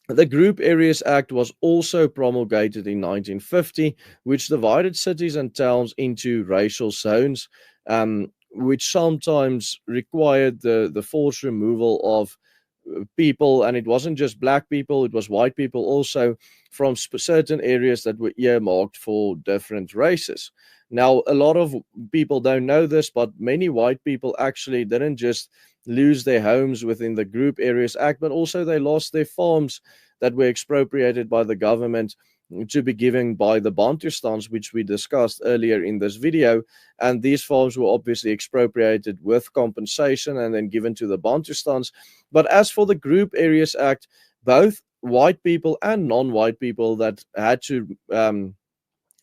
The Group Areas Act was also promulgated in 1950, which divided cities and towns into racial zones, which sometimes required the forced removal of people, and it wasn't just black people, it was white people also, from certain areas that were earmarked for different races. Now, a lot of people don't know this, but many white people actually didn't just lose their homes within the Group Areas Act, but also they lost their farms that were expropriated by the government to be given by the Bantustans, which we discussed earlier in this video. And these farms were obviously expropriated with compensation and then given to the Bantustans. But as for the Group Areas Act, both white people and non-white people that had to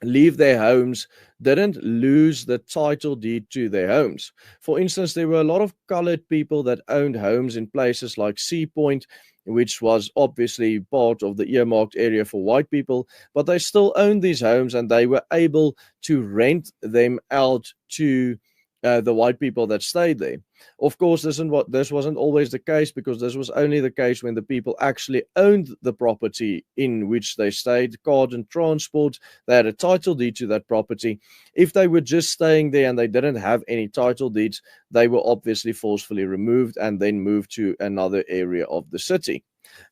leave their homes didn't lose the title deed to their homes. For instance, there were a lot of colored people that owned homes in places like Sea Point, which was obviously part of the earmarked area for white people, but they still owned these homes and they were able to rent them out to the white people that stayed there. Of course, this wasn't always the case, because this was only the case when the people actually owned the property in which they stayed, card and transport. They had a title deed to that property. If they were just staying there and they didn't have any title deeds, they were obviously forcefully removed and then moved to another area of the city.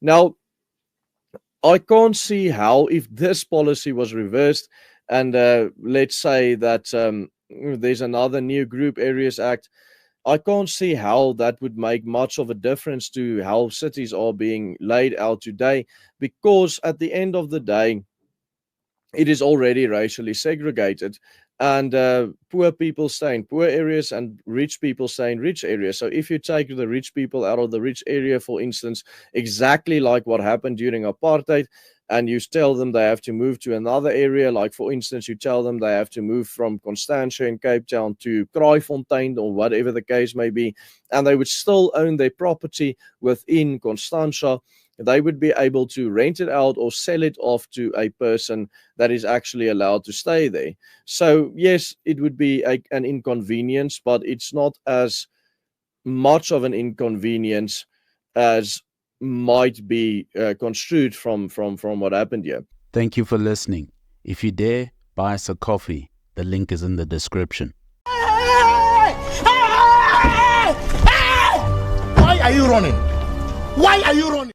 Now, I can't see how, if this policy was reversed, and let's say that there's another new Group Areas Act, I can't see how that would make much of a difference to how cities are being laid out today, because at the end of the day, it is already racially segregated, and poor people stay in poor areas and rich people stay in rich areas. So if you take the rich people out of the rich area, for instance, exactly like what happened during apartheid, and you tell them they have to move to another area, like for instance you tell them they have to move from Constantia in Cape Town to Kraaifontein or whatever the case may be, and they would still own their property within Constantia, they would be able to rent it out or sell it off to a person that is actually allowed to stay there. So, yes, it would be an inconvenience, but it's not as much of an inconvenience as might be construed from what happened here. Thank you for listening. If you dare, buy us a coffee. The link is in the description. Why are you running? Why are you running?